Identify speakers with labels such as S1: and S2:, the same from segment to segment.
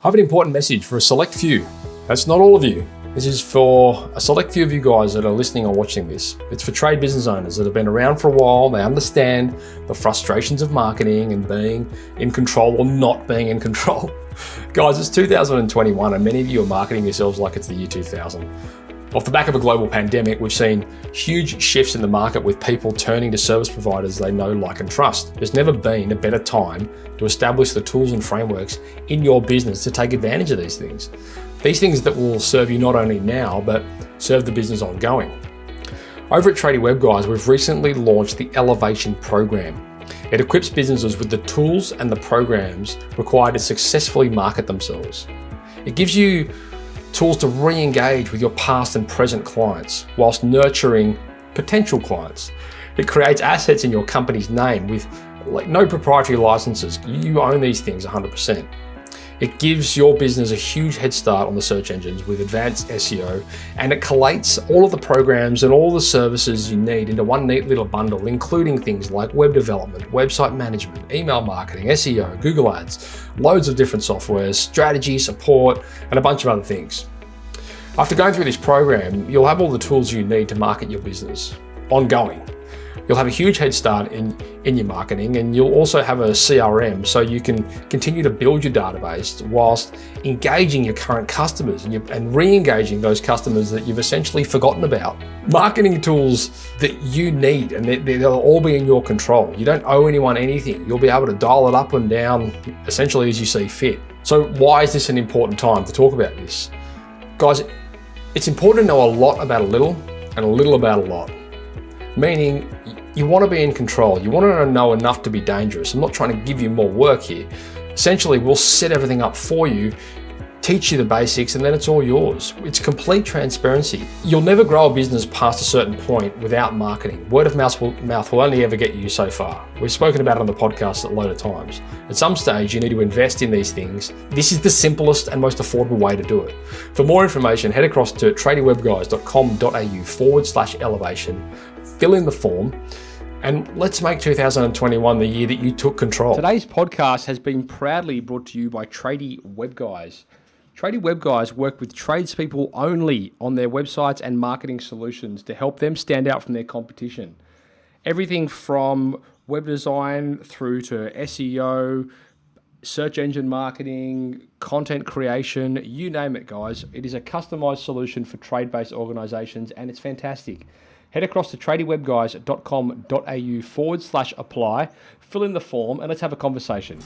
S1: I have an important message for a select few. That's not all of you. This is for a select few of you guys that are listening or watching this. It's for trade business owners that have been around for a while. They understand the frustrations of marketing and being in control or not being in control. Guys, it's 2021 and many of you are marketing yourselves like it's the year 2000. Off the back of a global pandemic, we've seen huge shifts in the market with people turning to service providers they know, like, and trust. There's never been a better time to establish the tools and frameworks in your business to take advantage of these things. These things that will serve you not only now, but serve the business ongoing. Over at Tradie Web Guys, we've recently launched the Elevation program. It equips businesses with the tools and the programs required to successfully market themselves. It gives you tools to re-engage with your past and present clients whilst nurturing potential clients. It creates assets in your company's name with no proprietary licenses. You own these things 100%. It gives your business a huge head start on the search engines with advanced SEO, and it collates all of the programs and all the services you need into one neat little bundle, including things like web development, website management, email marketing, SEO, Google Ads, loads of different softwares, strategy, support, and a bunch of other things. After going through this program, you'll have all the tools you need to market your business ongoing. You'll have a huge head start in your marketing, and you'll also have a CRM so you can continue to build your database whilst engaging your current customers and re-engaging those customers that you've essentially forgotten about. Marketing tools that you need, and they'll all be in your control. You don't owe anyone anything. You'll be able to dial it up and down essentially as you see fit. So why is this an important time to talk about this? Guys, it's important to know a lot about a little and a little about a lot. Meaning, you want to be in control. You want to know enough to be dangerous. I'm not trying to give you more work here. Essentially, we'll set everything up for you, teach you the basics, and then it's all yours. It's complete transparency. You'll never grow a business past a certain point without marketing. Word of mouth will only ever get you so far. We've spoken about it on the podcast a load of times. At some stage, you need to invest in these things. This is the simplest and most affordable way to do it. For more information, head across to tradiewebguys.com.au/elevation, fill in the form, and let's make 2021 the year that you took control. Today's podcast has been proudly brought to you by Tradie Web Guys. Tradie Web Guys work with tradespeople only on their websites and marketing solutions to help them stand out from their competition. Everything from web design through to SEO, search engine marketing, content creation, you name it, guys. It is a customized solution for trade-based organizations, and it's fantastic. Head across to tradiewebguys.com.au/apply, fill in the form, and let's have a conversation.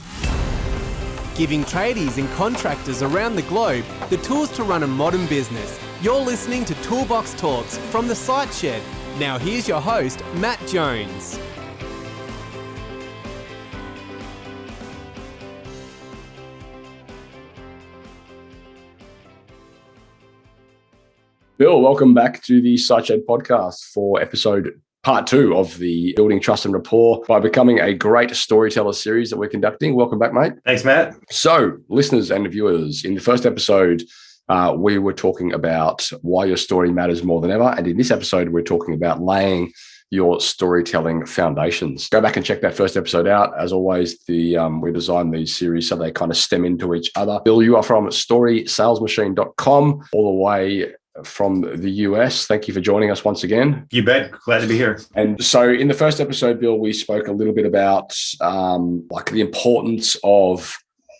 S2: Giving tradies and contractors around the globe the tools to run a modern business. You're listening to Toolbox Talks from the Site Shed. Now here's your host, Matt Jones.
S1: Bill, welcome back to the Site Shed podcast for part 2 of the Building Trust and Rapport by Becoming a Great Storyteller series that we're conducting. Welcome back, mate.
S3: Thanks, Matt.
S1: So, listeners and viewers, in the first episode, we were talking about why your story matters more than ever. And in this episode, we're talking about laying your storytelling foundations. Go back and check that first episode out. As always, we designed these series so they kind of stem into each other. Bill, you are from storysalesmachine.com all the way from the US. Thank you for joining us once again.
S3: You bet. Glad to be here.
S1: And so in the first episode, Bill, we spoke a little bit about the importance of,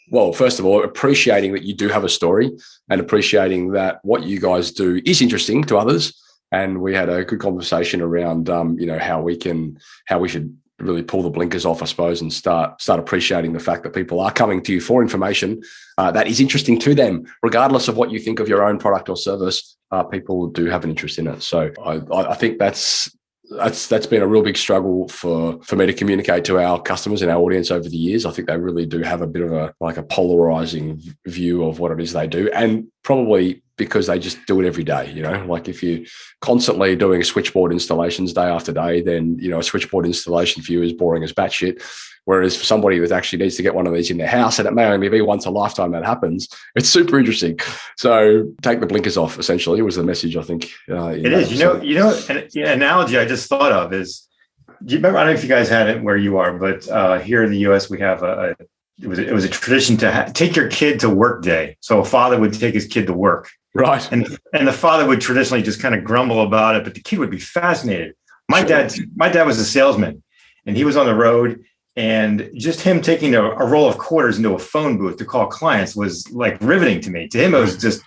S1: well, first of all, appreciating that you do have a story and appreciating that what you guys do is interesting to others. And we had a good conversation around, how we should really pull the blinkers off, I suppose, and start appreciating the fact that people are coming to you for information that is interesting to them, regardless of what you think of your own product or service. People do have an interest in it. So I think that's been a real big struggle for me to communicate to our customers and our audience over the years. I think they really do have a bit of a polarizing view of what it is they do, and probably because they just do it every day. Like if you're constantly doing switchboard installations day after day, then a switchboard installation for you is boring as batshit. Whereas for somebody that actually needs to get one of these in their house, and it may only be once a lifetime that happens, it's super interesting. So take the blinkers off, essentially, was the message, I think.
S3: It is. An analogy I just thought of is, do you remember, I don't know if you guys had it where you are, but here in the US, we have a it was a tradition to take your kid to work day. So a father would take his kid to work.
S1: Right.
S3: And the father would traditionally just kind of grumble about it, but the kid would be fascinated. My dad was a salesman, and he was on the road, and just him taking a roll of quarters into a phone booth to call clients was like riveting to me. To him, it was just,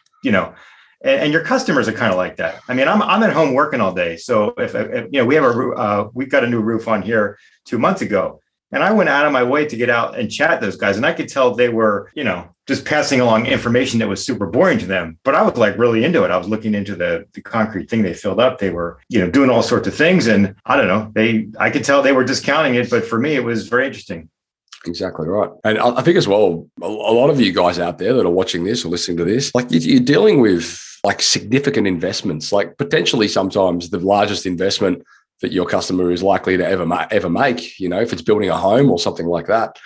S3: and your customers are kind of like that. I mean, I'm at home working all day. So if we got a new roof on here 2 months ago, and I went out of my way to get out and chat those guys. And I could tell they were, just passing along information that was super boring to them. But I was like really into it. I was looking into the concrete thing they filled up. They were, doing all sorts of things. And I don't know, I could tell they were discounting it. But for me, it was very interesting.
S1: Exactly right. And I think as well, a lot of you guys out there that are watching this or listening to this, like you're dealing with like significant investments, like potentially sometimes the largest investment that your customer is likely to ever make, if it's building a home or something like that.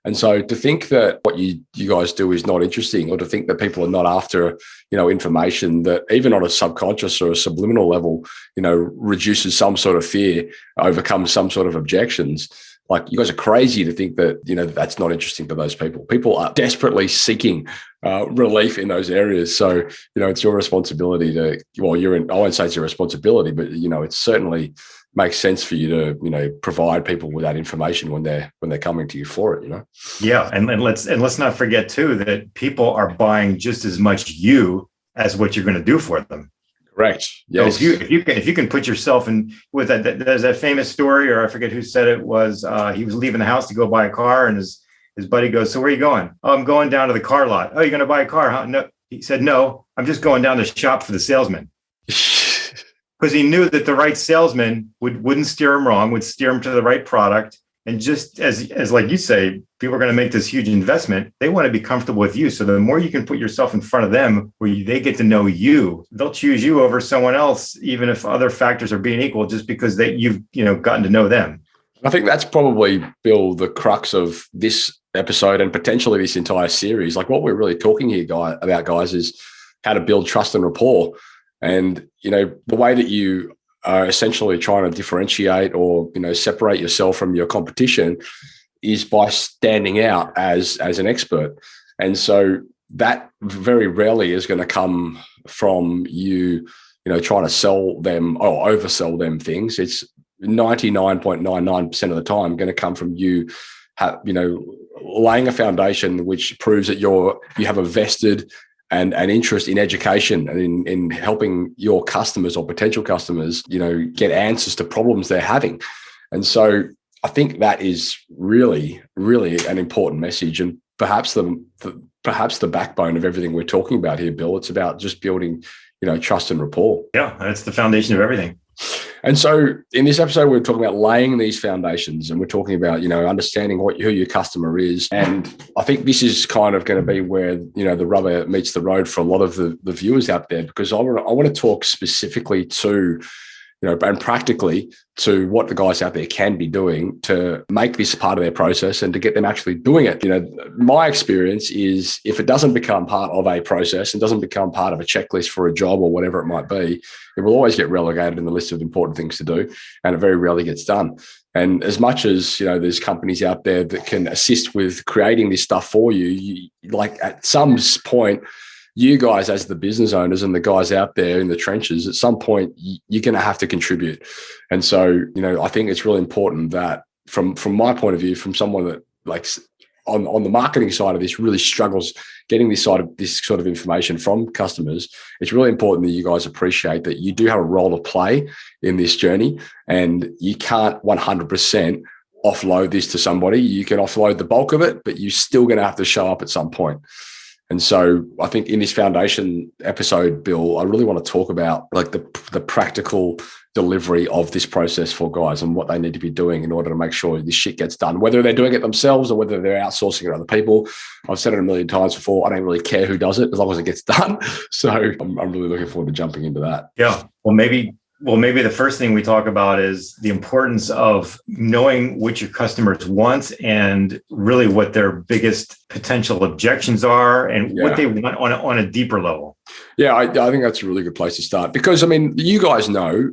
S1: And so to think that what you guys do is not interesting, or to think that people are not after, information that even on a subconscious or a subliminal level, reduces some sort of fear, overcomes some sort of objections. Like, you guys are crazy to think that, that's not interesting to those people. People are desperately seeking relief in those areas. So, it's your responsibility I won't say it's your responsibility, but, it certainly makes sense for you to, provide people with that information when they're coming to you for it,
S3: Yeah. And let's not forget too, that people are buying just as much you as what you're going to do for them.
S1: Correct. Yes.
S3: So if you can put yourself in with that, there's that famous story, or I forget who said it was, he was leaving the house to go buy a car, and his buddy goes, "So where are you going?" "Oh, I'm going down to the car lot." "Oh, you're going to buy a car, huh?" "No." He said, "No, I'm just going down to shop for the salesman." Because he knew that the right salesman wouldn't steer him wrong, would steer him to the right product. And just as like you say, people are going to make this huge investment. They want to be comfortable with you. So the more you can put yourself in front of them, where they get to know you, they'll choose you over someone else, even if other factors are being equal, just because you've gotten to know them.
S1: I think that's probably, Bill, the crux of this episode and potentially this entire series. Like, what we're really talking here, about, guys, is how to build trust and rapport. And, the way that you are essentially trying to differentiate or, separate yourself from your competition is by standing out as an expert. And so that very rarely is going to come from you, trying to sell them or oversell them things. It's 99.99% of the time going to come from you, laying a foundation which proves that you have a vested and an interest in education and in helping your customers or potential customers, get answers to problems they're having. And so I think that is really, really an important message, and perhaps the backbone of everything we're talking about here, Bill. It's about just building, trust and rapport.
S3: Yeah, that's the foundation of everything.
S1: And so in this episode, we're talking about laying these foundations, and we're talking about, understanding who your customer is. And I think this is kind of going to be where, the rubber meets the road for a lot of the viewers out there, because I want to talk specifically to, and practically to what the guys out there can be doing to make this part of their process and to get them actually doing it. My experience is, if it doesn't become part of a process and doesn't become part of a checklist for a job or whatever it might be, it will always get relegated in the list of important things to do, and it very rarely gets done. And as much as, there's companies out there that can assist with creating this stuff for you, like at some point, you guys as the business owners and the guys out there in the trenches, at some point you're going to have to contribute. And so, I think it's really important that from my point of view, from someone that like on the marketing side of this really struggles getting this sort of information from customers, it's really important that you guys appreciate that you do have a role to play in this journey, and you can't 100% offload this to somebody. You can offload the bulk of it, but you're still going to have to show up at some point. And so I think in this foundation episode, Bill, I really want to talk about like the practical delivery of this process for guys and what they need to be doing in order to make sure this shit gets done, whether they're doing it themselves or whether they're outsourcing it to other people. I've said it a million times before. I don't really care who does it as long as it gets done. So I'm really looking forward to jumping into that.
S3: Yeah. Well, maybe the first thing we talk about is the importance of knowing what your customers want and really what their biggest potential objections are and what they want on a deeper level.
S1: Yeah, I think that's a really good place to start, because, I mean, you guys know,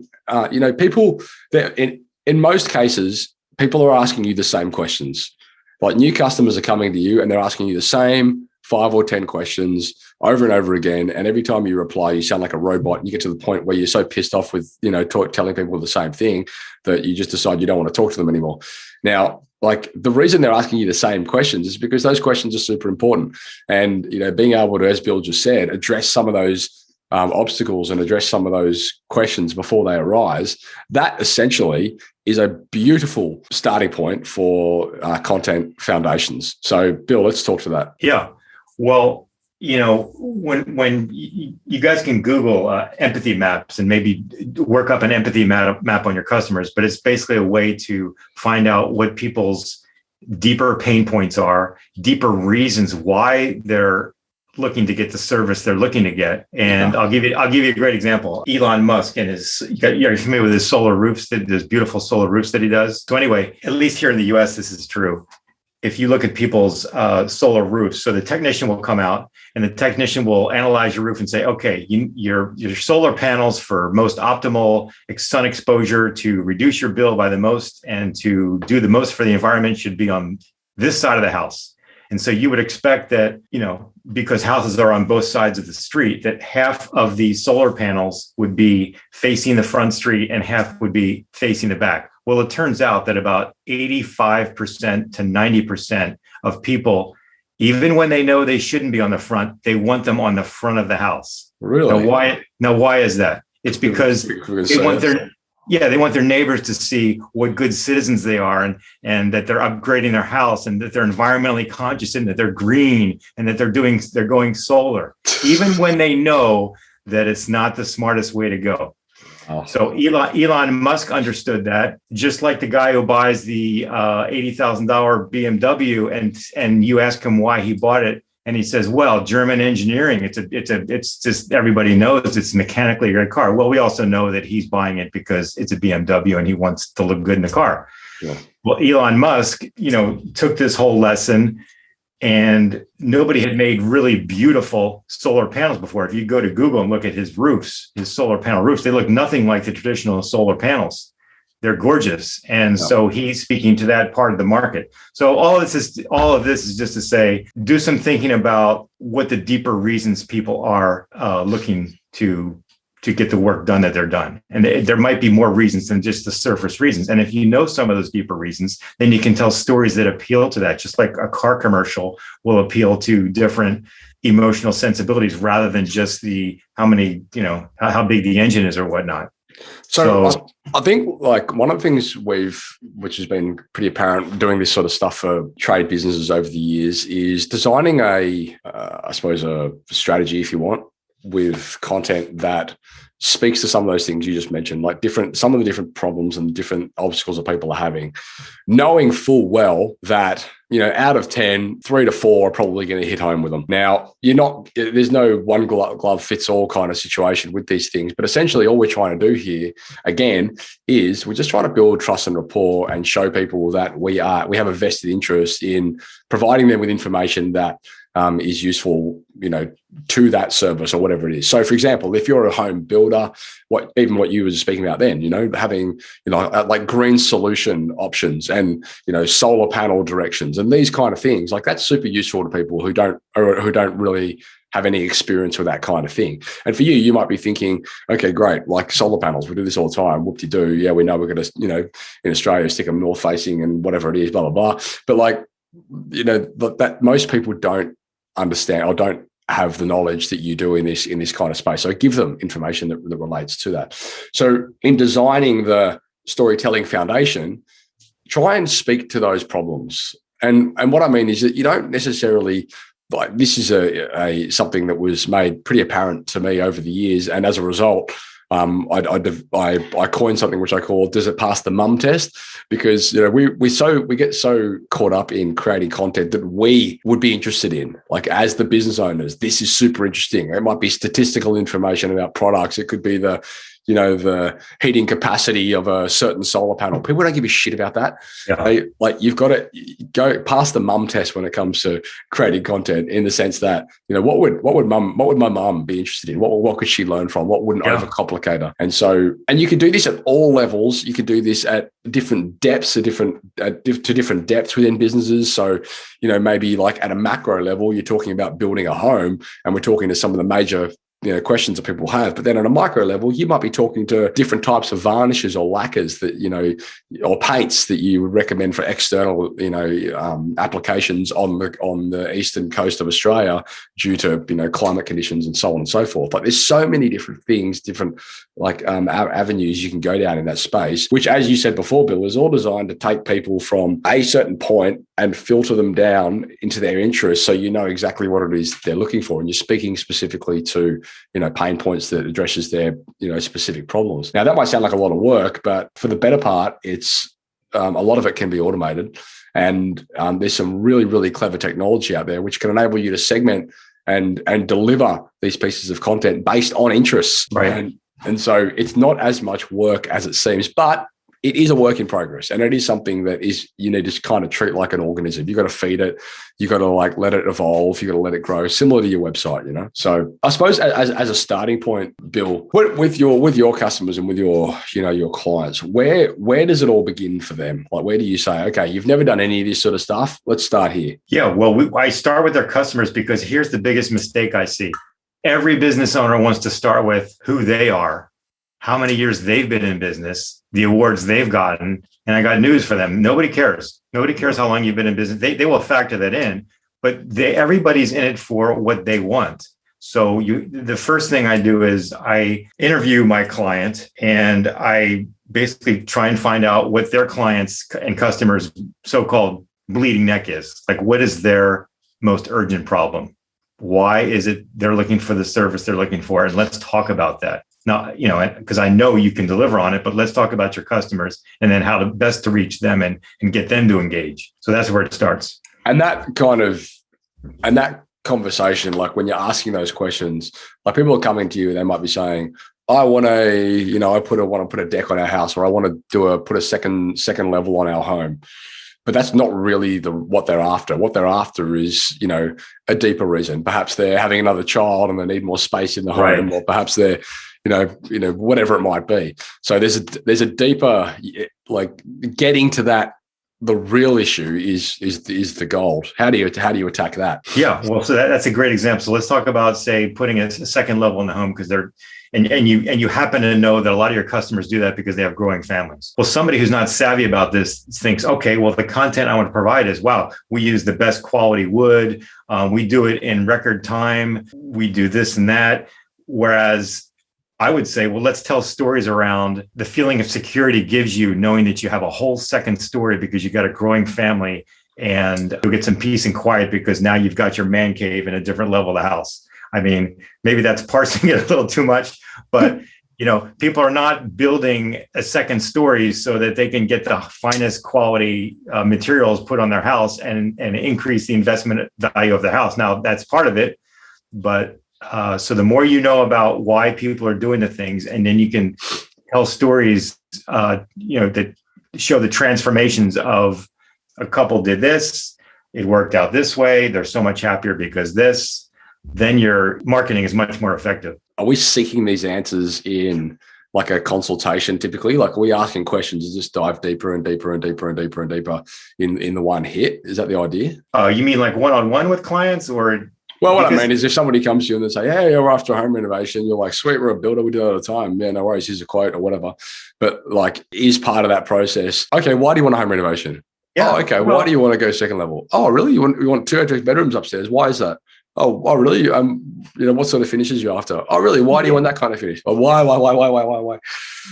S1: people that in most cases, people are asking you the same questions. Like new customers are coming to you and they're asking you the same 5 or 10 questions over and over again. And every time you reply, you sound like a robot. And you get to the point where you're so pissed off with, telling people the same thing that you just decide you don't want to talk to them anymore. Now, like the reason they're asking you the same questions is because those questions are super important. And, being able to, as Bill just said, address some of those obstacles and address some of those questions before they arise, that essentially is a beautiful starting point for content foundations. So, Bill, let's talk to that.
S3: Yeah. Well, when you guys can Google empathy maps and maybe work up an empathy map on your customers, but it's basically a way to find out what people's deeper pain points are, deeper reasons why they're looking to get the service they're looking to get. And I'll give you a great example. Elon Musk and you're familiar with his solar roofs, those beautiful solar roofs that he does. So anyway, at least here in the US, this is true. If you look at people's solar roofs, so the technician will come out and the technician will analyze your roof and say, okay, your solar panels for most optimal sun exposure to reduce your bill by the most and to do the most for the environment should be on this side of the house. And so you would expect that, because houses are on both sides of the street, that half of the solar panels would be facing the front street and half would be facing the back. Well, it turns out that about 85% to 90% of people, even when they know they shouldn't be on the front, they want them on the front of the house.
S1: Really?
S3: Now, why is that? It's because they want their neighbors to see what good citizens they are and that they're upgrading their house and that they're environmentally conscious and that they're green and that they're going solar, even when they know that it's not the smartest way to go. Oh. So Elon Musk understood that, just like the guy who buys the $80,000 BMW and you ask him why he bought it. And he says, well, German engineering, it's just, everybody knows it's a mechanically great car. Well, we also know that he's buying it because it's a BMW and he wants to look good in the car. Yeah. Well, Elon Musk, took this whole lesson and nobody had made really beautiful solar panels before. If you go to Google and look at his roofs, his solar panel roofs, they look nothing like the traditional solar panels. They're gorgeous. And so he's speaking to that part of the market. So all of this is just to say, do some thinking about what the deeper reasons people are looking to get the work done that they're done. And there might be more reasons than just the surface reasons. And if you know some of those deeper reasons, then you can tell stories that appeal to that, just like a car commercial will appeal to different emotional sensibilities rather than just how big the engine is or whatnot.
S1: So I think like one of the things which has been pretty apparent doing this sort of stuff for trade businesses over the years is designing a strategy, if you want, with content that speaks to some of those things you just mentioned, like some of the different problems and different obstacles that people are having, knowing full well that, out of 10, 3 to 4 are probably going to hit home with them. Now, there's no one glove fits all kind of situation with these things, but essentially all we're trying to do here, again, is we're just trying to build trust and rapport and show people that we have a vested interest in providing them with information that is useful, to that service or whatever it is. So, for example, if you're a home builder, what you were speaking about then, having, like green solution options and, solar panel directions and these kind of things, like that's super useful to people who don't really have any experience with that kind of thing. And for you might be thinking, okay, great, like solar panels, we do this all the time. Whoop-de-doo. Yeah, we know we're going to, in Australia, stick them north facing and whatever it is, blah, blah, blah. But like, that most people don't understand or don't have the knowledge that you do in this kind of space. So give them information that relates to that. So in designing the storytelling foundation, try and speak to those problems. And what I mean is that you don't necessarily, like, this is a something that was made pretty apparent to me over the years. And as a result, I coined something which I call "Does it pass the mum test?" Because we get so caught up in creating content that we would be interested in. Like as the business owners, this is super interesting. It might be statistical information about products. It could be the the heating capacity of a certain solar panel. People don't give a shit about that.
S3: Yeah.
S1: You've got to go past the mum test when it comes to creating content, in the sense that, what would my mum be interested in? What could she learn from? What wouldn't overcomplicate her? And you can do this at all levels. You can do this at different depths, to different depths within businesses. So, maybe like at a macro level, you're talking about building a home, and we're talking to some of the major questions that people have. But then on a micro level, you might be talking to different types of varnishes or lacquers that, or paints that you would recommend for external, applications on the eastern coast of Australia due to, climate conditions and so on and so forth. Like, there's so many different things, different avenues you can go down in that space, which, as you said before, Bill, is all designed to take people from a certain point and filter them down into their interests, so you know exactly what it is they're looking for, and you're speaking specifically to pain points that addresses their specific problems. Now, that might sound like a lot of work, but for the better part, it's a lot of it can be automated, and there's some really, really clever technology out there which can enable you to segment and deliver these pieces of content based on interests.
S3: Right.
S1: And so it's not as much work as it seems, but it is a work in progress, and it is something that you need to kind of treat like an organism. You've got to feed it. You've got to let it evolve. You've got to let it grow, similar to your website, So I suppose as a starting point, Bill, with your customers and with your clients, where does it all begin for them? Like, where do you say, okay, you've never done any of this sort of stuff. Let's start here.
S3: Yeah, well, I start with their customers, because here's the biggest mistake I see. Every business owner wants to start with who they are, how many years they've been in business, the awards they've gotten. And I got news for them. Nobody cares. Nobody cares how long you've been in business. They will factor that in, but everybody's in it for what they want. So the first thing I do is I interview my client, and I basically try and find out what their clients and customers' so-called bleeding neck is. Like, what is their most urgent problem? Why is it they're looking for the service they're looking for? And let's talk about that. Now, because I know you can deliver on it, but let's talk about your customers, and then how to best to reach them and get them to engage. So that's where it starts.
S1: And that conversation, like when you're asking those questions, like people are coming to you and they might be saying, I want to put a deck on our house, or I want to put a second level on our home. But that's not really what they're after. What they're after is, a deeper reason. Perhaps they're having another child and they need more space in the home, or perhaps they're, whatever it might be. So there's a deeper, like, getting to that. The real issue is the gold. How do you attack that?
S3: Yeah, well, so that's a great example. So let's talk about, say, putting a second level in the home, because you happen to know that a lot of your customers do that because they have growing families. Well, somebody who's not savvy about this thinks, okay, well, the content I want to provide is, wow, we use the best quality wood. We do it in record time. We do this and that. Whereas I would say, well, let's tell stories around the feeling of security gives you, knowing that you have a whole second story because you got a growing family, and you'll get some peace and quiet because now you've got your man cave in a different level of the house. I mean, maybe that's parsing it a little too much, but people are not building a second story so that they can get the finest quality materials put on their house and increase the investment value of the house. Now, that's part of it, but so the more you know about why people are doing the things, and then you can tell stories, that show the transformations of a couple did this, it worked out this way, they're so much happier because this, then your marketing is much more effective.
S1: Are we seeking these answers in like a consultation typically? Like, are we asking questions to just dive deeper and deeper and deeper and deeper and deeper in the one hit? Is that the idea?
S3: You mean like one-on-one with clients, or?
S1: Well, what I mean is, if somebody comes to you and they say, hey, you're after a home renovation, you're like, sweet, we're a builder, we do it all the time. Yeah, no worries, here's a quote or whatever. But like, is part of that process, okay, why do you want a home renovation? Yeah. Oh, okay, why do you want to go second level? Oh, really? You want 2 extra bedrooms upstairs? Why is that? Oh, really? What sort of finishes you after? Oh, really? Why do you want that kind of finish? Oh, why?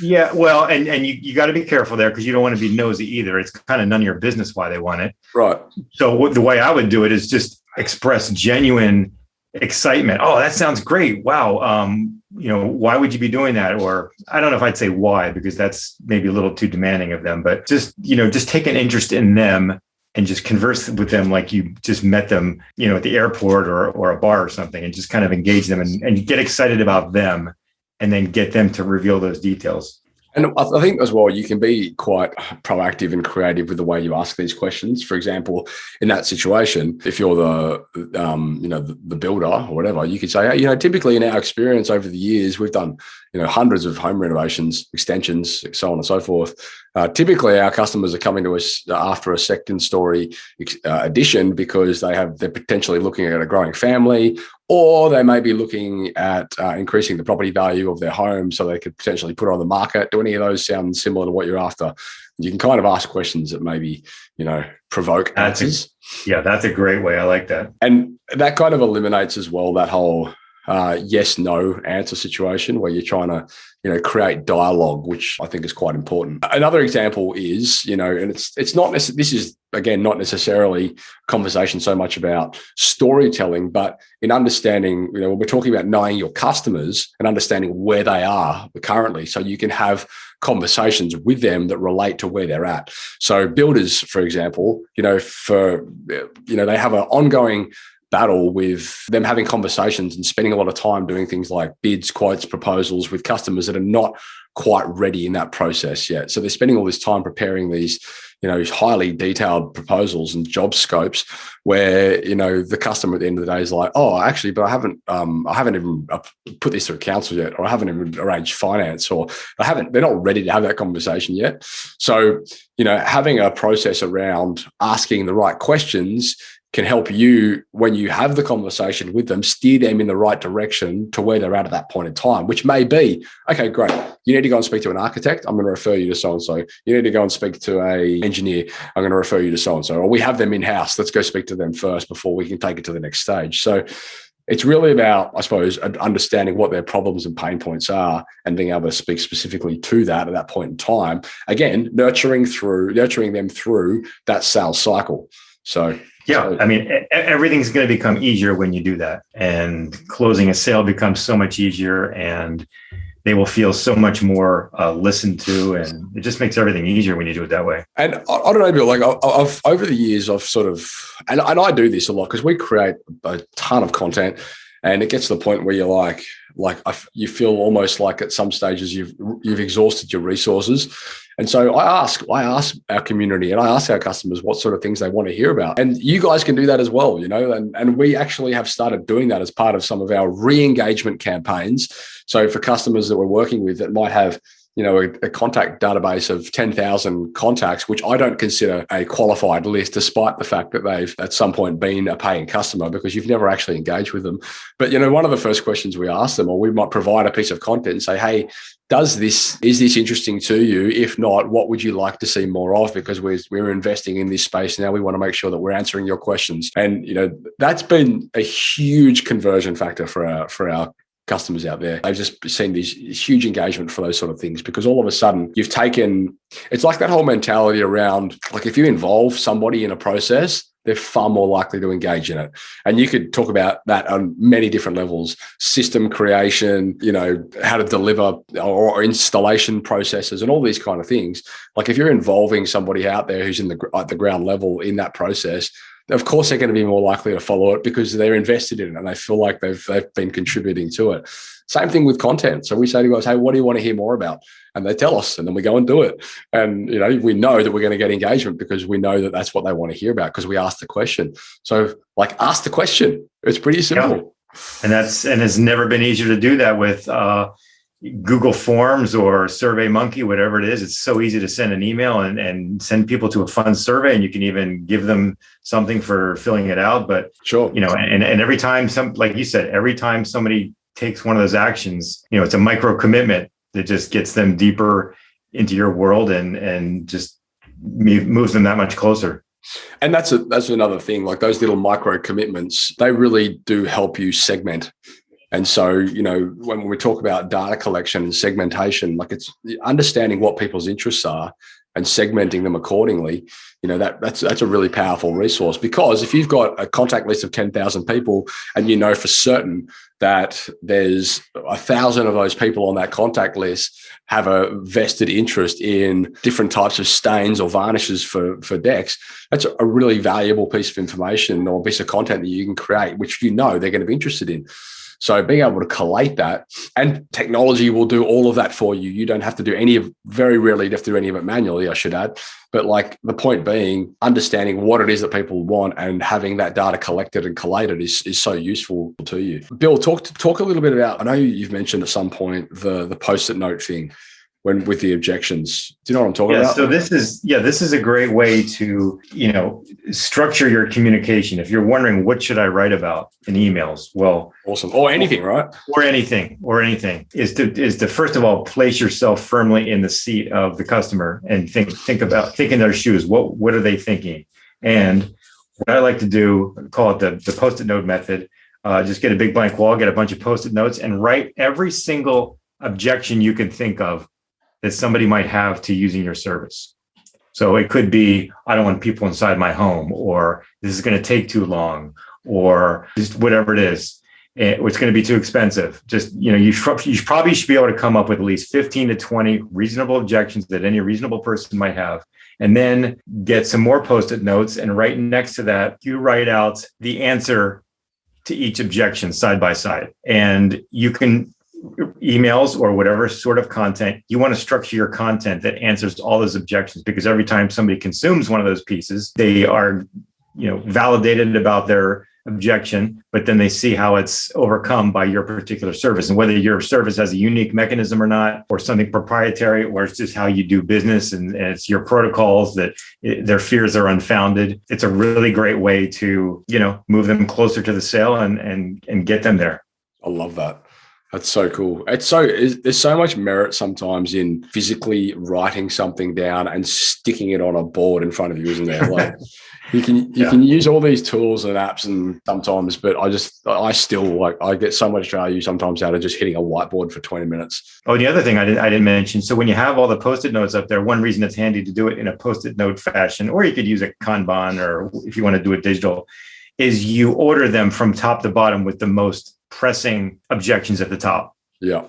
S3: Yeah, well, and you got to be careful there, because you don't want to be nosy either. It's kind of none of your business why they want it.
S1: Right.
S3: So the way I would do it is just express genuine excitement. Oh, that sounds great. Wow. Why would you be doing that? Or I don't know if I'd say why, because that's maybe a little too demanding of them, but just take an interest in them and just converse with them like you just met them, at the airport or a bar or something, and just kind of engage them and get excited about them. and then get them to reveal those details.
S4: And I think as well, you can be quite proactive and creative with the way you ask these questions. For example, in that situation, if you're the builder or whatever, you could say, hey, typically in our experience over the years, we've done, hundreds of home renovations, extensions, so on and so forth. Typically, our customers are coming to us after a second story addition because they're potentially looking at a growing family, or they may be looking at increasing the property value of their home so they could potentially put it on the market. Do any of those sound similar to what you're after? You can kind of ask questions that maybe, provoke answers.
S3: That's a great way. I like that.
S4: And that kind of eliminates as well that whole yes, no answer situation where you're trying to, create dialogue, which I think is quite important. Another example is, and it's not necessarily, this is again, not necessarily conversation so much about storytelling, but in understanding, when we're talking about knowing your customers and understanding where they are currently, so you can have conversations with them that relate to where they're at. So builders, for example, they have an ongoing battle with them having conversations and spending a lot of time doing things like bids, quotes, proposals with customers that are not quite ready in that process yet. So they're spending all this time preparing these, highly detailed proposals and job scopes where, the customer at the end of the day is like, oh, actually, but I haven't even put this through council yet, or I haven't even arranged finance, or they're not ready to have that conversation yet. So, having a process around asking the right questions can help you, when you have the conversation with them, steer them in the right direction to where they're at that point in time, which may be, okay, great. You need to go and speak to an architect. I'm going to refer you to so-and-so. You need to go and speak to an engineer. I'm going to refer you to so-and-so. Or we have them in-house. Let's go speak to them first before we can take it to the next stage. So it's really about, I suppose, understanding what their problems and pain points are and being able to speak specifically to that at that point in time. Again, nurturing them through that sales cycle. So
S3: everything's going to become easier when you do that, and closing a sale becomes so much easier, and they will feel so much more listened to, and it just makes everything easier when you do it that way.
S4: And I don't know, Bill, like I've over the years, I've sort of, and I do this a lot because we create a ton of content, and it gets to the point where you're like you feel almost like at some stages you've exhausted your resources. And so I ask our community and I ask our customers what sort of things they want to hear about. And you guys can do that as well, and we actually have started doing that as part of some of our re-engagement campaigns. So for customers that we're working with that might have, a contact database of 10,000 contacts, which I don't consider a qualified list, despite the fact that they've at some point been a paying customer, because you've never actually engaged with them. But, one of the first questions we ask them, or we might provide a piece of content and say, hey, is this interesting to you? If not, what would you like to see more of? Because we're investing in this space now. We want to make sure that we're answering your questions. And, that's been a huge conversion factor for our customers out there. They've just seen this huge engagement for those sort of things, because all of a sudden it's like that whole mentality around, like, if you involve somebody in a process, they're far more likely to engage in it. And you could talk about that on many different levels: system creation, how to deliver, or installation processes, and all these kind of things. Like, if you're involving somebody out there who's at the ground level in that process, of course they're going to be more likely to follow it because they're invested in it and they feel like they've been contributing to it. Same thing with content. So we say to guys, hey, what do you want to hear more about? And they tell us, and then we go and do it. And, we know that we're going to get engagement because we know that that's what they want to hear about, because we asked the question. So, ask the question. It's pretty simple.
S3: Yeah. And it's never been easier to do that with Google Forms or SurveyMonkey, whatever it is. It's so easy to send an email and send people to a fun survey, and you can even give them something for filling it out. But
S4: sure,
S3: and every time like you said, every time somebody takes one of those actions, it's a micro commitment that just gets them deeper into your world and just moves them that much closer.
S4: And that's another thing. Like, those little micro commitments, they really do help you segment. And so, when we talk about data collection and segmentation, like, it's understanding what people's interests are and segmenting them accordingly. That's a really powerful resource, because if you've got a contact list of 10,000 people and for certain that there's 1,000 of those people on that contact list have a vested interest in different types of stains or varnishes for decks, that's a really valuable piece of information or piece of content that you can create, which they're going to be interested in. So being able to collate that, and technology will do all of that for you. You don't have to do very rarely have to do any of it manually, I should add. But like the point being, understanding what it is that people want and having that data collected and collated is so useful to you. Bill, talk a little bit about, I know you've mentioned at some point the post-it note thing with the objections. Do you know what I'm talking about?
S3: So this is a great way to, structure your communication. If you're wondering what should I write about in emails, well,
S4: awesome. Or anything, right?
S3: Or anything is to first of all place yourself firmly in the seat of the customer and think in their shoes. What are they thinking? And what I like to do, call it the post-it note method. Just get a big blank wall, get a bunch of post-it notes, and write every single objection you can think of that somebody might have to using your service. So it could be, I don't want people inside my home, or this is going to take too long, or just whatever it is, or it's going to be too expensive. Just, you probably should be able to come up with at least 15 to 20 reasonable objections that any reasonable person might have. And then get some more post-it notes, and right next to that, you write out the answer to each objection side by side. And you can emails or whatever sort of content, you want to structure your content that answers all those objections, because every time somebody consumes one of those pieces, they are, validated about their objection, but then they see how it's overcome by your particular service, and whether your service has a unique mechanism or not, or something proprietary, or it's just how you do business and it's your protocols that their fears are unfounded. It's a really great way to, move them closer to the sale and get them there.
S4: I love that. That's so cool. There's so much merit sometimes in physically writing something down and sticking it on a board in front of you, isn't there? Like you can use all these tools and apps and sometimes, but I still get so much value sometimes out of just hitting a whiteboard for 20 minutes.
S3: Oh, the other thing I didn't mention. So when you have all the Post-it notes up there, one reason it's handy to do it in a Post-it note fashion, or you could use a Kanban, or if you want to do it digital, is you order them from top to bottom with the most pressing objections at the top.
S4: Yeah.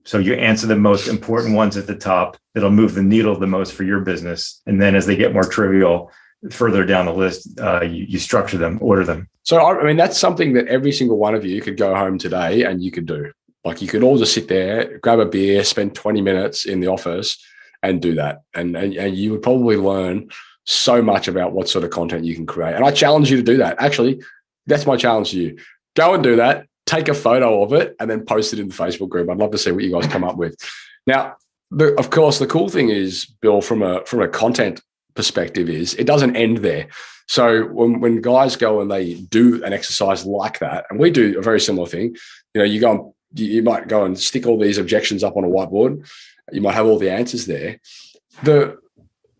S3: So you answer the most important ones at the top that'll move the needle the most for your business. And then as they get more trivial further down the list, you structure them, order them.
S4: So, I mean, that's something that every single one of you could go home today and you could do. Like you could all just sit there, grab a beer, spend 20 minutes in the office and do that. And you would probably learn so much about what sort of content you can create. And I challenge you to do that. Actually, that's my challenge to you. Go and do that. Take a photo of it and then post it in the Facebook group. I'd love to see what you guys come up with. Now, of course, the cool thing is, Bill, from a content perspective, is it doesn't end there. So when guys go and they do an exercise like that, and we do a very similar thing, you might go and stick all these objections up on a whiteboard. You might have all the answers there.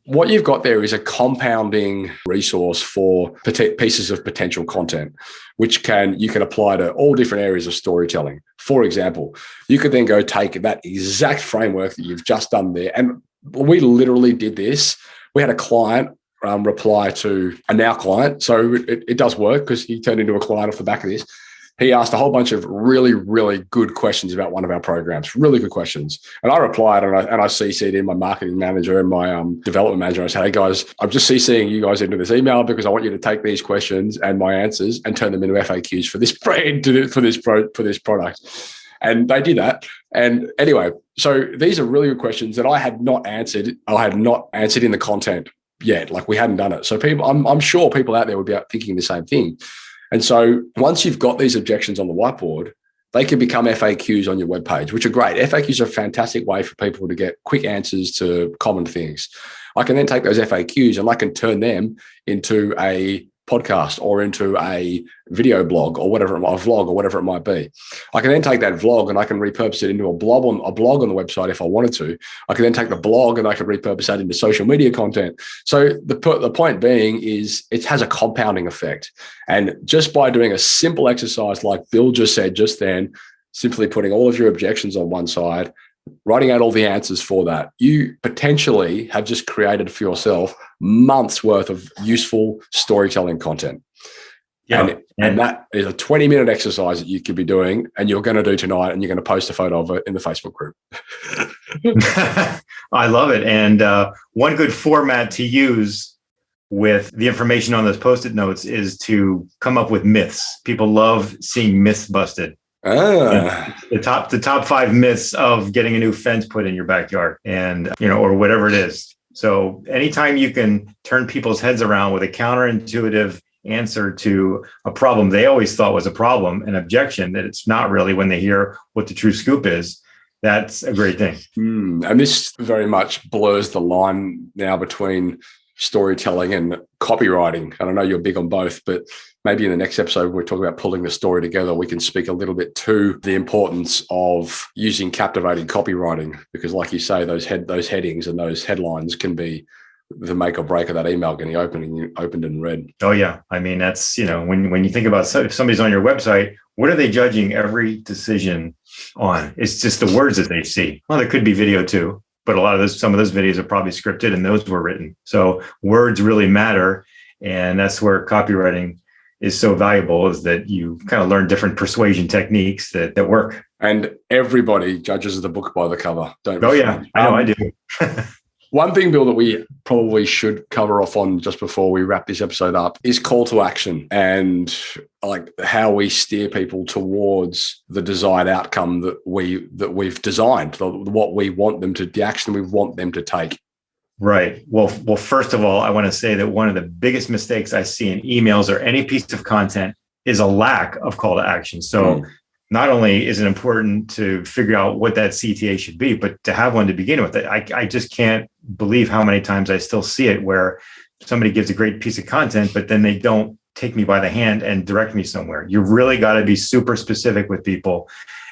S4: What you've got there is a compounding resource for pieces of potential content, which you can apply to all different areas of storytelling. For example, you could then go take that exact framework that you've just done there. And we literally did this. We had a client reply to a now client. So it does work because he turned into a client off the back of this. He asked a whole bunch of really, really good questions about one of our programs, really good questions. And I replied and I CC'd in my marketing manager and my development manager. I said, hey guys, I'm just CCing you guys into this email because I want you to take these questions and my answers and turn them into FAQs for this brand, for this product. And they did that. And anyway, so these are really good questions that I had not answered. I had not answered in the content yet. Like we hadn't done it. So I'm sure people out there would be out thinking the same thing. And so once you've got these objections on the whiteboard, they can become FAQs on your webpage, which are great. FAQs are a fantastic way for people to get quick answers to common things. I can then take those FAQs and I can turn them into a podcast or into a video blog or whatever, a vlog or whatever it might be. I can then take that vlog and I can repurpose it into a blog on the website if I wanted to. I can then take the blog and I can repurpose that into social media content. So the point being is it has a compounding effect. And just by doing a simple exercise like Bill just said just then, simply putting all of your objections on one side, writing out all the answers for that, you potentially have just created for yourself months worth of useful storytelling content. Yeah. And that is a 20-minute exercise that you could be doing and you're going to do tonight and you're going to post a photo of it in the Facebook group.
S3: I love it. And one good format to use with the information on those Post-it notes is to come up with myths. People love seeing myths busted. The top 5 myths of getting a new fence put in your backyard, and or whatever it is. So anytime you can turn people's heads around with a counterintuitive answer to a problem they always thought was a problem, an objection that it's not really when they hear what the true scoop is, that's a great thing.
S4: And this very much blurs the line now between storytelling and copywriting. And I know you're big on both, but maybe in the next episode, when we talk about pulling the story together, we can speak a little bit to the importance of using captivating copywriting, because like you say, those headings and those headlines can be the make or break of that email getting opened and read.
S3: Oh yeah. I mean, that's, when you think about if somebody's on your website, what are they judging every decision on? It's just the words that they see. Well, there could be video too, but some of those videos are probably scripted and those were written. So words really matter. And that's where copywriting is so valuable, is that you kind of learn different persuasion techniques that work.
S4: And everybody judges the book by the cover, don't we?
S3: Oh yeah, I know I do.
S4: One thing, Bill, that we probably should cover off on just before we wrap this episode up is call to action, and like how we steer people towards the desired outcome that we've designed, what we want them to, the action we want them to take.
S3: Right. Well, first of all, I want to say that one of the biggest mistakes I see in emails or any piece of content is a lack of call to action. So not only is it important to figure out what that CTA should be, but to have one to begin with. I just can't believe how many times I still see it where somebody gives a great piece of content, but then they don't take me by the hand and direct me somewhere. You really got to be super specific with people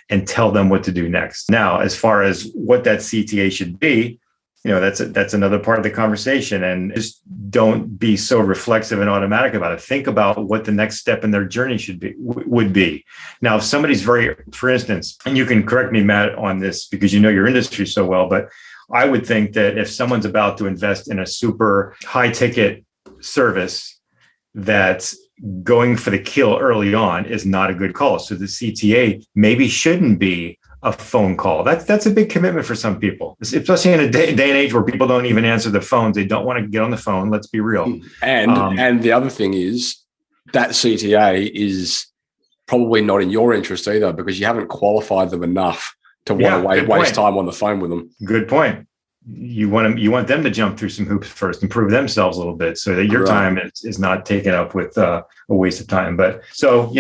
S3: and tell them what to do next. Now, as far as what that CTA should be, that's another part of the conversation, and just don't be so reflexive and automatic about it. Think about what the next step in their journey would be. Now, if somebody's for instance, and you can correct me, Matt, on this because you know your industry so well, but I would think that if someone's about to invest in a super high ticket service, that's going for the kill early on is not a good call. So the CTA maybe shouldn't be a phone call. That's a big commitment for some people, especially in a day and age where people don't even answer the phones. They don't want to get on the phone. Let's be real.
S4: And the other thing is that CTA is probably not in your interest either, because you haven't qualified them enough to want to waste time on the phone with them.
S3: Good point. You want them to jump through some hoops first and prove themselves a little bit, so that your time is not taken up with a waste of time. But so,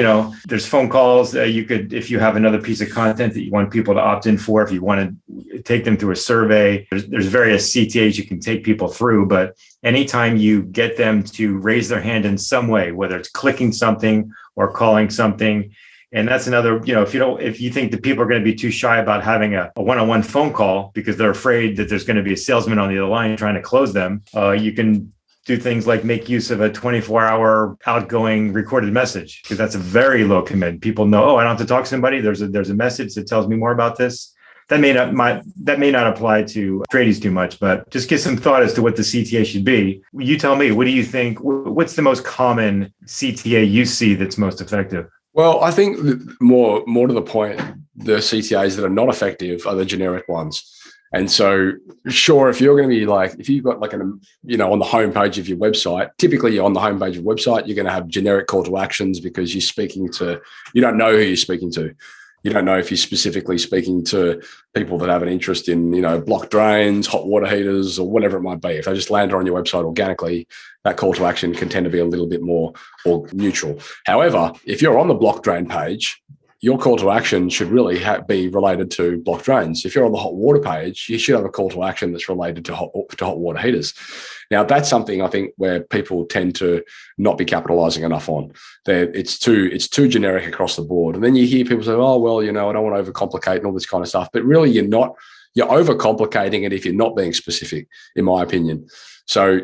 S3: there's phone calls. You could, if you have another piece of content that you want people to opt in for, if you want to take them through a survey, there's various CTAs you can take people through. But anytime you get them to raise their hand in some way, whether it's clicking something or calling something. And that's another, if you think that people are going to be too shy about having a one-on-one phone call because they're afraid that there's going to be a salesman on the other line trying to close them, you can do things like make use of a 24-hour outgoing recorded message, because that's a very low commit. People know, I don't have to talk to somebody. There's a message that tells me more about this. That may not apply to tradies too much, but just give some thought as to what the CTA should be. You tell me, what do you think? What's the most common CTA you see that's most effective?
S4: Well, I think more to the point, the CTAs that are not effective are the generic ones. And so, sure, if you're going to be if you've got on the homepage of your website, typically on the homepage of your website, you're going to have generic call to actions because you don't know who you're speaking to. You don't know if you're specifically speaking to people that have an interest in, block drains, hot water heaters, or whatever it might be. If they just land on your website organically, that call to action can tend to be a little bit more or neutral. However, if you're on the block drain page, your call to action should really be related to block drains. If you're on the hot water page, you should have a call to action that's related to hot water heaters. Now, that's something I think where people tend to not be capitalizing enough on. It's too generic across the board. And then you hear people say, oh, well, I don't want to overcomplicate and all this kind of stuff. But really, you're overcomplicating it if you're not being specific, in my opinion. So,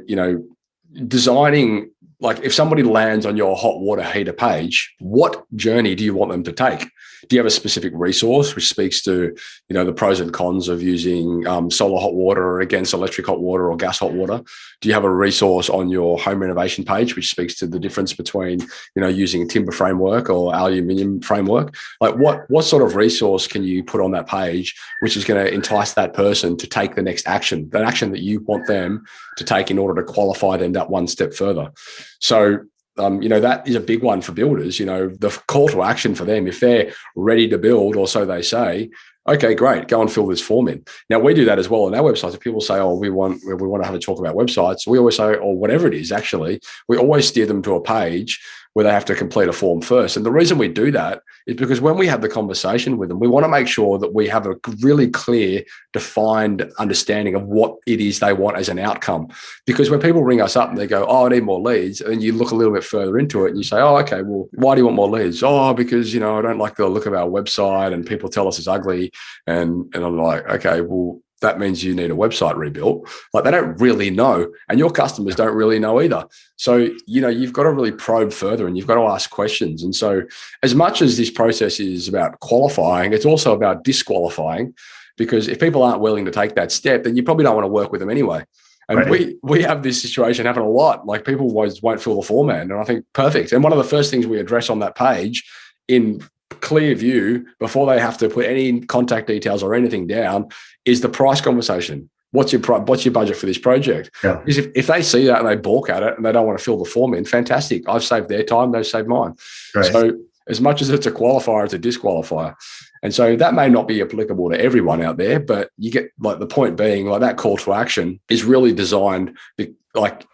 S4: designing, if somebody lands on your hot water heater page, what journey do you want them to take? Do you have a specific resource which speaks to, the pros and cons of using solar hot water against electric hot water or gas hot water? Do you have a resource on your home renovation page which speaks to the difference between, using a timber framework or aluminium framework? What sort of resource can you put on that page which is going to entice that person to take the next action, that action that you want them to take in order to qualify them that one step further? So that is a big one for builders. The call to action for them, if they're ready to build, or so they say, okay, great, go and fill this form in. Now, we do that as well on our websites. If people say, oh, we want to have a talk about websites, we always say, or whatever it is, actually, we always steer them to a page where they have to complete a form first. And the reason we do that is because when we have the conversation with them, we want to make sure that we have a really clear, defined understanding of what it is they want as an outcome. Because when people ring us up and they go, oh, I need more leads, and you look a little bit further into it and you say, oh, okay, well, why do you want more leads? Oh, because, I don't like the look of our website and people tell us it's ugly. And I'm like, okay, well, that means you need a website rebuilt. Like, they don't really know, and your customers don't really know either. So, you've got to really probe further and you've got to ask questions. And so as much as this process is about qualifying, it's also about disqualifying, because if people aren't willing to take that step, then you probably don't want to work with them anyway. And right. we have this situation happen a lot. Like, people always won't fill the form in. And I think perfect. And one of the first things we address on that page in clear view, before they have to put any contact details or anything down, is the price conversation. What's your budget for this project? Yeah. Because if they see that and they balk at it and they don't want to fill the form in, fantastic. I've saved their time, they've saved mine. Right. So as much as it's a qualifier, it's a disqualifier. And so that may not be applicable to everyone out there, but you get, like, the point being, like, that call to action is really designed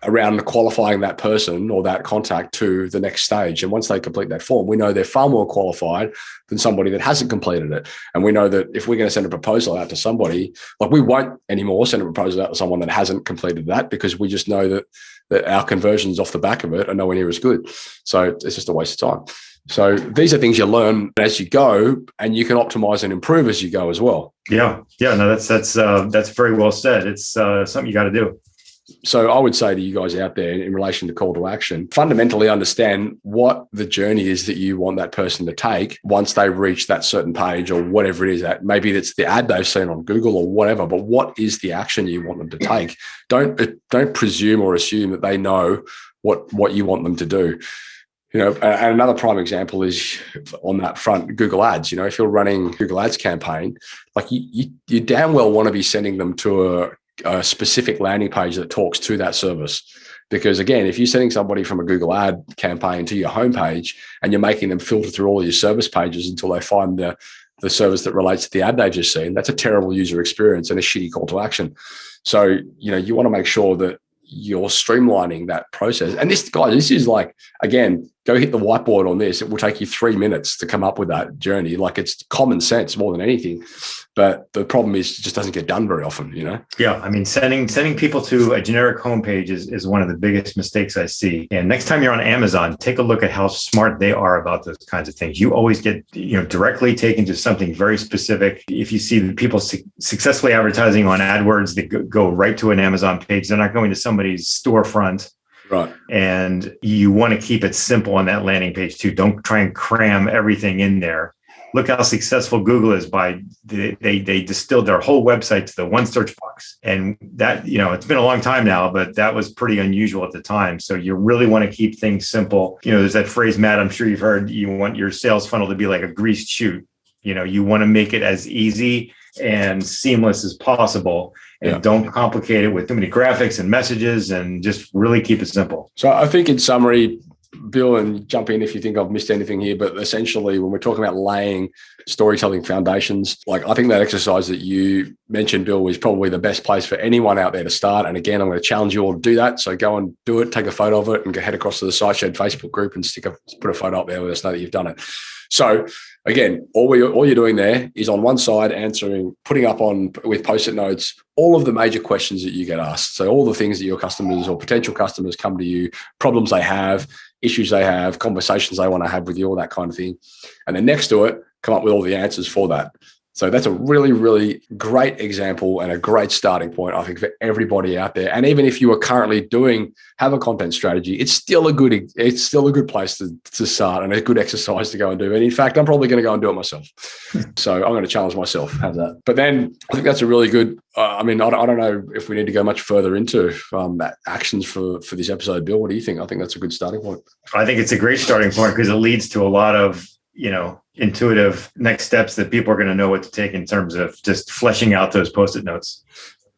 S4: around qualifying that person or that contact to the next stage. And once they complete that form, we know they're far more qualified than somebody that hasn't completed it. And we know that if we're going to send a proposal out to somebody, we won't anymore send a proposal out to someone that hasn't completed that, because we just know that our conversions off the back of it are nowhere near as good. So it's just a waste of time. So these are things you learn as you go, and you can optimize and improve as you go as well.
S3: Yeah. No, that's very well said. It's something you got to do.
S4: So I would say to you guys out there, in relation to call to action, fundamentally understand what the journey is that you want that person to take once they reach that certain page or whatever it is. That maybe it's the ad they've seen on Google or whatever, but what is the action you want them to take? Don't presume or assume that they know what you want them to do. And another prime example is on that front, Google Ads. If you're running Google Ads campaign, you damn well want to be sending them to a specific landing page that talks to that service. Because again, if you're sending somebody from a Google ad campaign to your homepage and you're making them filter through all your service pages until they find the service that relates to the ad they've just seen, that's a terrible user experience and a shitty call to action. So, you want to make sure that you're streamlining that process. And this is like, again, go hit the whiteboard on this. It will take you 3 minutes to come up with that journey. It's common sense more than anything. But the problem is it just doesn't get done very often,
S3: Yeah. I mean, sending people to a generic homepage is one of the biggest mistakes I see. And next time you're on Amazon, take a look at how smart they are about those kinds of things. You always get, directly taken to something very specific. If you see people successfully advertising on AdWords, they go right to an Amazon page. They're not going to somebody's storefront.
S4: Right.
S3: And you want to keep it simple on that landing page too. Don't try and cram everything in there. Look how successful Google is by they distilled their whole website to the one search box. And that, it's been a long time now, but that was pretty unusual at the time. So you really want to keep things simple. There's that phrase, Matt, I'm sure you've heard, you want your sales funnel to be like a greased chute. You want to make it as easy and seamless as possible. And don't complicate it with too many graphics and messages, and just really keep it simple.
S4: So I think in summary, Bill, and jump in if you think I've missed anything here, but essentially when we're talking about laying storytelling foundations, I think that exercise that you mentioned, Bill, is probably the best place for anyone out there to start. And again, I'm going to challenge you all to do that. So go and do it, take a photo of it and head across to the SiteShed Facebook group and put a photo up there, let us know that you've done it. So again, all you're doing there is on one side putting up with Post-it notes, all of the major questions that you get asked. So all the things that your customers or potential customers come to you, problems they have, issues they have, conversations they want to have with you, all that kind of thing. And then next to it, come up with all the answers for that. So that's a really, really great example and a great starting point, I think, for everybody out there. And even if you are currently have a content strategy, it's still a good place to start and a good exercise to go and do. And in fact, I'm probably going to go and do it myself. So I'm going to challenge myself. How's that? But then I think that's a really good, I don't know if we need to go much further into actions for this episode. Bill, what do you think? I think that's a good starting point.
S3: I think it's a great starting point because it leads to a lot of, intuitive next steps that people are going to know what to take in terms of just fleshing out those Post-it notes.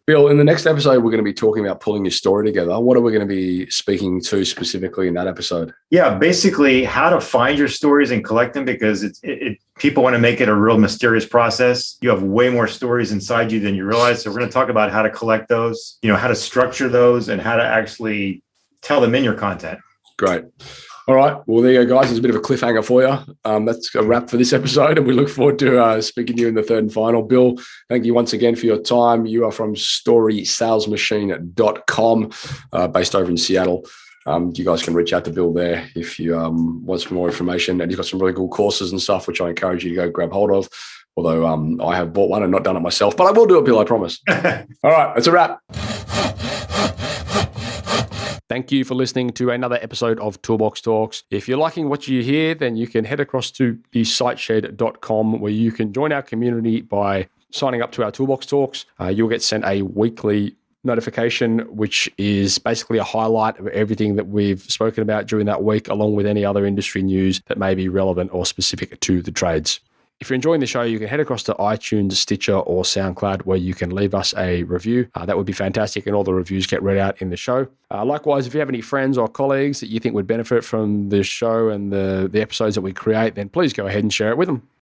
S4: Bill, in the next episode, we're going to be talking about pulling your story together. What are we going to be speaking to specifically in that episode?
S3: Yeah, basically how to find your stories and collect them, because people want to make it a real mysterious process. You have way more stories inside you than you realize. So we're going to talk about how to collect those, how to structure those, and how to actually tell them in your content.
S4: Great. All right. Well, there you go, guys. There's a bit of a cliffhanger for you. That's a wrap for this episode, and we look forward to speaking to you in the third and final. Bill, thank you once again for your time. You are from storysalesmachine.com, based over in Seattle. You guys can reach out to Bill there if you want some more information. And he's got some really cool courses and stuff, which I encourage you to go grab hold of. Although I have bought one and not done it myself, but I will do it, Bill, I promise. All right. That's a wrap.
S1: Thank you for listening to another episode of Toolbox Talks. If you're liking what you hear, then you can head across to thesiteshed.com, where you can join our community by signing up to our Toolbox Talks. You'll get sent a weekly notification, which is basically a highlight of everything that we've spoken about during that week, along with any other industry news that may be relevant or specific to the trades. If you're enjoying the show, you can head across to iTunes, Stitcher, or SoundCloud, where you can leave us a review. That would be fantastic, and all the reviews get read out in the show. Likewise, if you have any friends or colleagues that you think would benefit from the show and the episodes that we create, then please go ahead and share it with them.